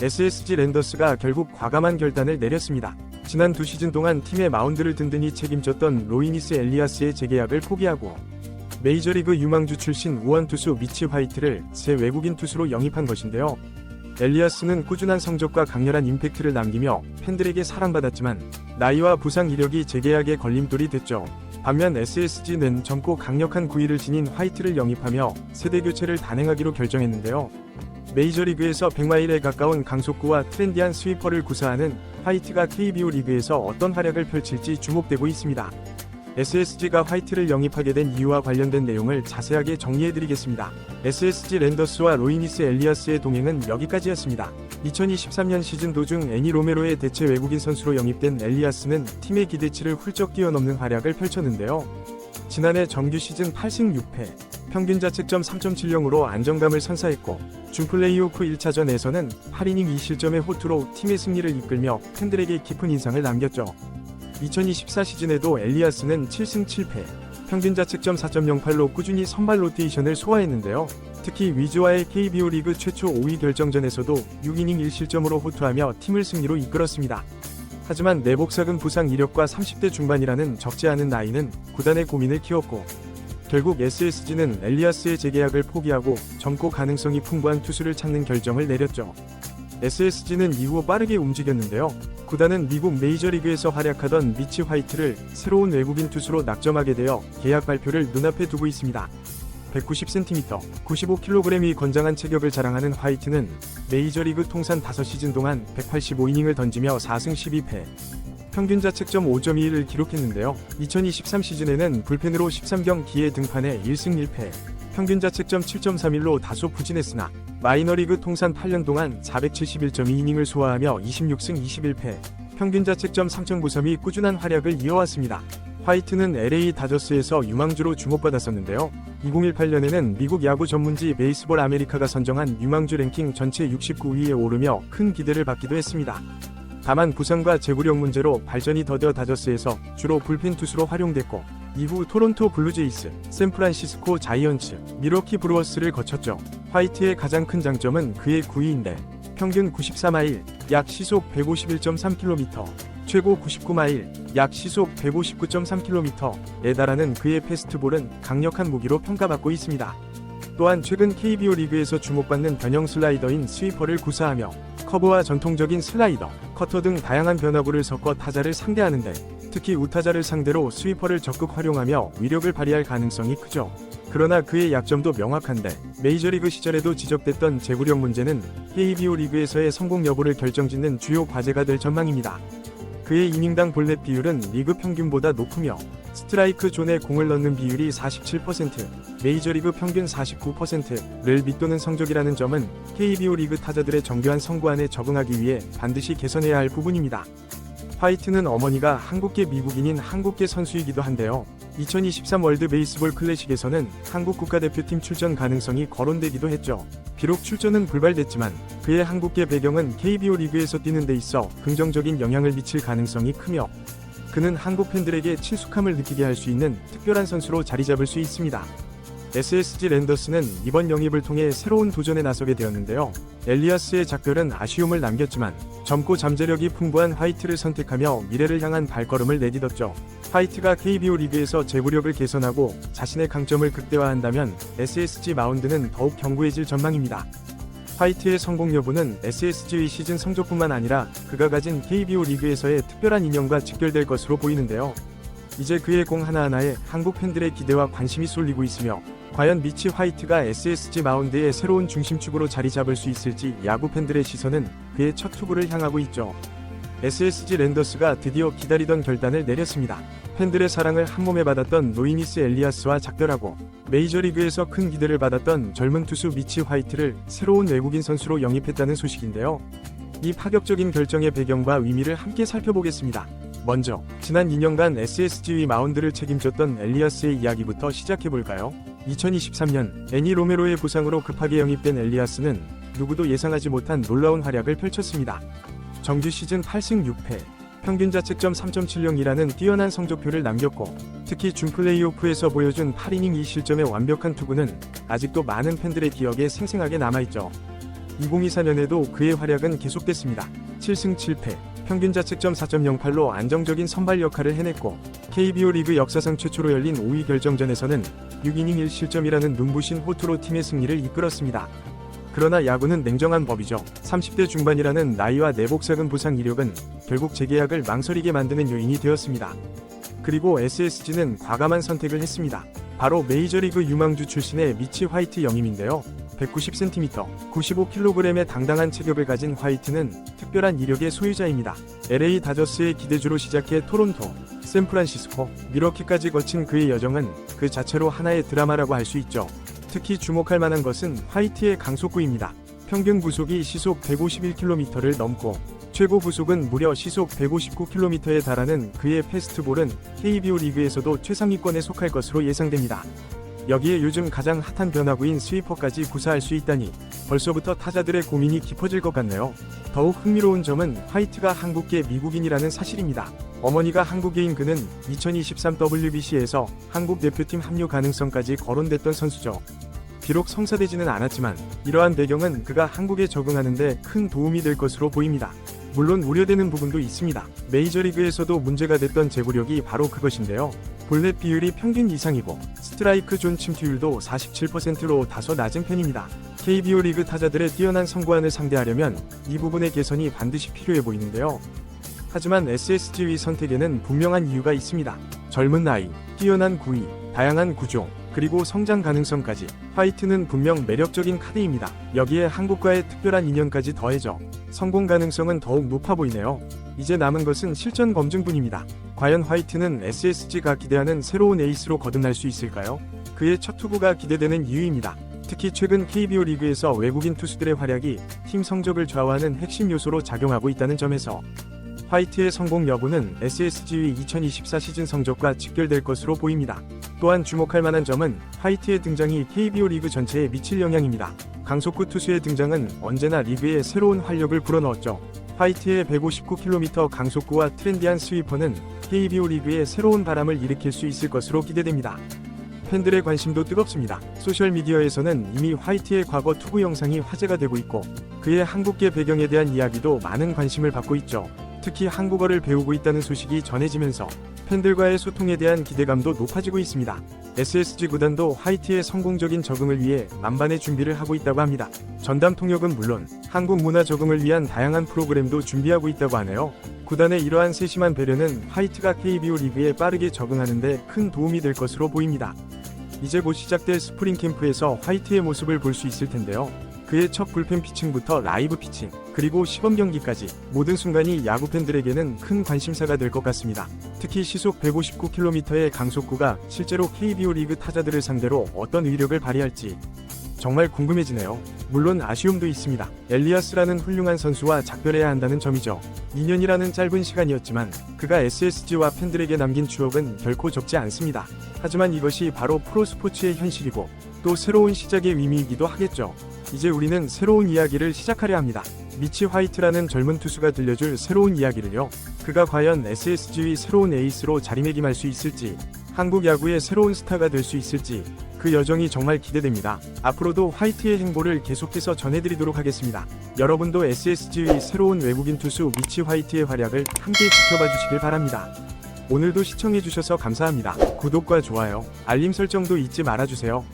SSG 랜더스가 결국 과감한 결단을 내렸습니다. 지난 2시즌 동안 팀의 마운드를 든든히 책임졌던 로이니스 엘리아스의 재계약을 포기하고 메이저리그 유망주 출신 우완투수 미치 화이트를 새 외국인 투수로 영입한 것인데요. 엘리아스는 꾸준한 성적과 강렬한 임팩트를 남기며 팬들에게 사랑받았지만 나이와 부상 이력이 재계약의 걸림돌이 됐죠. 반면 SSG는 젊고 강력한 구위를 지닌 화이트를 영입하며 세대교체를 단행하기로 결정했는데요. 메이저리그에서 100마일에 가까운 강속구와 트렌디한 스위퍼를 구사하는 화이트가 KBO 리그에서 어떤 활약을 펼칠지 주목되고 있습니다. SSG가 화이트를 영입하게 된 이유와 관련된 내용을 자세하게 정리해드리겠습니다. SSG 랜더스와 로이니스 엘리아스의 동행은 여기까지였습니다. 2023년 시즌 도중 애니 로메로의 대체 외국인 선수로 영입된 엘리아스는 팀의 기대치를 훌쩍 뛰어넘는 활약을 펼쳤는데요. 지난해 정규 시즌 8승 6패, 평균 자책점 3.70으로 안정감을 선사했고 준 플레이오프 1차전에서는 8이닝 2실점의 호투로 팀의 승리를 이끌며 팬들에게 깊은 인상을 남겼죠. 2024 시즌에도 엘리아스는 7승 7패, 평균 자책점 4.08로 꾸준히 선발 로테이션을 소화했는데요. 특히 위즈와의 KBO 리그 최초 5위 결정전에서도 6이닝 1실점으로 호투하며 팀을 승리로 이끌었습니다. 하지만 내복사근 부상 이력과 30대 중반이라는 적지 않은 나이는 구단의 고민을 키웠고 결국 SSG는 엘리아스의 재계약을 포기하고 젊고 가능성이 풍부한 투수를 찾는 결정을 내렸죠. SSG는 이후 빠르게 움직였는데요. 구단은 미국 메이저리그에서 활약하던 미치 화이트를 새로운 외국인 투수로 낙점하게 되어 계약 발표를 눈앞에 두고 있습니다. 190cm, 95kg의 건장한 체격을 자랑하는 화이트는 메이저리그 통산 5시즌 동안 185이닝을 던지며 4승 12패, 평균 자책점 5.21을 기록했는데요. 2023 시즌에는 불펜으로 13경기에 등판해 1승 1패, 평균 자책점 7.31로 다소 부진했으나 마이너리그 통산 8년 동안 471.2이닝을 소화하며 26승 21패, 평균 자책점 3.93이 꾸준한 활약을 이어왔습니다. 화이트는 LA 다저스에서 유망주로 주목받았었는데요. 2018년에는 미국 야구 전문지 베이스볼 아메리카가 선정한 유망주 랭킹 전체 69위에 오르며 큰 기대를 받기도 했습니다. 다만 부상과 제구력 문제로 발전이 더뎌 다저스에서 주로 불펜 투수로 활용됐고 이후 토론토 블루제이스, 샌프란시스코 자이언츠, 밀워키 브루어스를 거쳤죠. 화이트의 가장 큰 장점은 그의 구위인데 평균 94마일, 약 시속 151.3km, 최고 99마일, 약 시속 159.3km에 달하는 그의 패스트볼은 강력한 무기로 평가받고 있습니다. 또한 최근 KBO 리그에서 주목받는 변형 슬라이더인 스위퍼를 구사하며 커브와 전통적인 슬라이더, 커터 등 다양한 변화구를 섞어 타자를 상대하는데 특히 우타자를 상대로 스위퍼를 적극 활용하며 위력을 발휘할 가능성이 크죠. 그러나 그의 약점도 명확한데 메이저리그 시절에도 지적됐던 제구력 문제는 KBO 리그에서의 성공 여부를 결정짓는 주요 과제가 될 전망입니다. 그의 이닝당 볼넷 비율은 리그 평균보다 높으며 스트라이크 존에 공을 넣는 비율이 47%, 메이저리그 평균 49%를 밑도는 성적이라는 점은 KBO 리그 타자들의 정교한 성구안에 적응하기 위해 반드시 개선해야 할 부분입니다. 화이트는 어머니가 한국계 미국인인 한국계 선수이기도 한데요. 2023 월드 베이스볼 클래식에서는 한국 국가대표팀 출전 가능성이 거론되기도 했죠. 비록 출전은 불발됐지만 그의 한국계 배경은 KBO 리그에서 뛰는 데 있어 긍정적인 영향을 미칠 가능성이 크며 그는 한국 팬들에게 친숙함을 느끼게 할 수 있는 특별한 선수로 자리잡을 수 있습니다. SSG 랜더스는 이번 영입을 통해 새로운 도전에 나서게 되었는데요. 엘리아스의 작별은 아쉬움을 남겼지만 젊고 잠재력이 풍부한 화이트를 선택하며 미래를 향한 발걸음을 내딛었죠. 화이트가 KBO 리그에서 제구력을 개선하고 자신의 강점을 극대화한다면 SSG 마운드는 더욱 견고해질 전망입니다. 화이트의 성공 여부는 SSG의 시즌 성적뿐만 아니라 그가 가진 KBO 리그에서의 특별한 인연과 직결될 것으로 보이는데요. 이제 그의 공 하나하나에 한국 팬들의 기대와 관심이 쏠리고 있으며 과연 미치 화이트가 SSG 마운드의 새로운 중심축으로 자리 잡을 수 있을지 야구 팬들의 시선은 그의 첫 투구를 향하고 있죠. SSG 랜더스가 드디어 기다리던 결단을 내렸습니다. 팬들의 사랑을 한몸에 받았던 로이니스 엘리아스와 작별하고 메이저리그에서 큰 기대를 받았던 젊은 투수 미치 화이트를 새로운 외국인 선수로 영입했다는 소식인데요. 이 파격적인 결정의 배경과 의미를 함께 살펴보겠습니다. 먼저 지난 2년간 SSG의 마운드를 책임졌던 엘리아스의 이야기부터 시작해볼까요? 2023년 애니 로메로의 부상으로 급하게 영입된 엘리아스는 누구도 예상하지 못한 놀라운 활약을 펼쳤습니다. 정규 시즌 8승 6패, 평균 자책점 3.70이라는 뛰어난 성적표를 남겼고 특히 준 플레이오프에서 보여준 8이닝 2실점의 완벽한 투구는 아직도 많은 팬들의 기억에 생생하게 남아있죠. 2024년에도 그의 활약은 계속됐습니다. 7승 7패, 평균 자책점 4.08로 안정적인 선발 역할을 해냈고 KBO 리그 역사상 최초로 열린 5위 결정전에서는 6이닝 1실점이라는 눈부신 호투로 팀의 승리를 이끌었습니다. 그러나 야구는 냉정한 법이죠. 30대 중반이라는 나이와 내복삭은 부상 이력은 결국 재계약을 망설이게 만드는 요인이 되었습니다. 그리고 SSG는 과감한 선택을 했습니다. 바로 메이저리그 유망주 출신의 미치 화이트 영임인데요. 190cm, 95kg의 당당한 체격을 가진 화이트는 특별한 이력의 소유자입니다. LA 다저스의 기대주로 시작해 토론토, 샌프란시스코, 밀워키까지 거친 그의 여정은 그 자체로 하나의 드라마라고 할 수 있죠. 특히 주목할 만한 것은 화이트의 강속구입니다. 평균 구속이 시속 151km를 넘고 최고 구속은 무려 시속 159km에 달하는 그의 패스트볼은 KBO 리그에서도 최상위권에 속할 것으로 예상됩니다. 여기에 요즘 가장 핫한 변화구인 스위퍼까지 구사할 수 있다니 벌써부터 타자들의 고민이 깊어질 것 같네요. 더욱 흥미로운 점은 화이트가 한국계 미국인이라는 사실입니다. 어머니가 한국계인 그는 2023 WBC에서 한국 대표팀 합류 가능성까지 거론됐던 선수죠. 비록 성사되지는 않았지만 이러한 배경은 그가 한국에 적응하는 데 큰 도움이 될 것으로 보입니다. 물론 우려되는 부분도 있습니다. 메이저리그에서도 문제가 됐던 제구력이 바로 그것인데요. 볼넷 비율이 평균 이상이고 스트라이크 존 침투율도 47%로 다소 낮은 편입니다. KBO 리그 타자들의 뛰어난 선구안을 상대하려면 이 부분의 개선이 반드시 필요해 보이는데요. 하지만 SSG의 선택에는 분명한 이유가 있습니다. 젊은 나이, 뛰어난 구위, 다양한 구종, 그리고 성장 가능성까지 화이트는 분명 매력적인 카드입니다. 여기에 한국과의 특별한 인연까지 더해져 성공 가능성은 더욱 높아 보이네요. 이제 남은 것은 실전 검증뿐입니다. 과연 화이트는 SSG가 기대하는 새로운 에이스로 거듭날 수 있을까요? 그의 첫 투구가 기대되는 이유입니다. 특히 최근 KBO 리그에서 외국인 투수들의 활약이 팀 성적을 좌우하는 핵심 요소로 작용하고 있다는 점에서 화이트의 성공 여부는 SSG의 2024 시즌 성적과 직결될 것으로 보입니다. 또한 주목할 만한 점은 화이트의 등장이 KBO 리그 전체에 미칠 영향입니다. 강속구 투수의 등장은 언제나 리그에 새로운 활력을 불어넣었죠. 화이트의 159km 강속구와 트렌디한 스위퍼는 KBO 리그에 새로운 바람을 일으킬 수 있을 것으로 기대됩니다. 팬들의 관심도 뜨겁습니다. 소셜미디어에서는 이미 화이트의 과거 투구 영상이 화제가 되고 있고 그의 한국계 배경에 대한 이야기도 많은 관심을 받고 있죠. 특히 한국어를 배우고 있다는 소식이 전해지면서 팬들과의 소통에 대한 기대감도 높아지고 있습니다. SSG 구단도 화이트의 성공적인 적응을 위해 만반의 준비를 하고 있다고 합니다. 전담 통역은 물론 한국 문화 적응을 위한 다양한 프로그램도 준비하고 있다고 하네요. 구단의 이러한 세심한 배려는 화이트가 KBO 리그에 빠르게 적응하는 데 큰 도움이 될 것으로 보입니다. 이제 곧 시작될 스프링 캠프에서 화이트의 모습을 볼 수 있을 텐데요. 그의 첫 불펜 피칭부터 라이브 피칭, 그리고 시범 경기까지 모든 순간이 야구 팬들에게는 큰 관심사가 될 것 같습니다. 특히 시속 159km의 강속구가 실제로 KBO 리그 타자들을 상대로 어떤 위력을 발휘할지 정말 궁금해지네요. 물론 아쉬움도 있습니다. 엘리아스라는 훌륭한 선수와 작별해야 한다는 점이죠. 2년이라는 짧은 시간이었지만 그가 SSG와 팬들에게 남긴 추억은 결코 적지 않습니다. 하지만 이것이 바로 프로스포츠의 현실이고 또 새로운 시작의 의미이기도 하겠죠. 이제 우리는 새로운 이야기를 시작하려 합니다. 미치 화이트라는 젊은 투수가 들려줄 새로운 이야기를요. 그가 과연 SSG의 새로운 에이스로 자리매김할 수 있을지, 한국 야구의 새로운 스타가 될 수 있을지 그 여정이 정말 기대됩니다. 앞으로도 화이트의 행보를 계속해서 전해드리도록 하겠습니다. 여러분도 SSG의 새로운 외국인 투수 미치 화이트의 활약을 함께 지켜봐 주시길 바랍니다. 오늘도 시청해주셔서 감사합니다. 구독과 좋아요, 알림 설정도 잊지 말아주세요.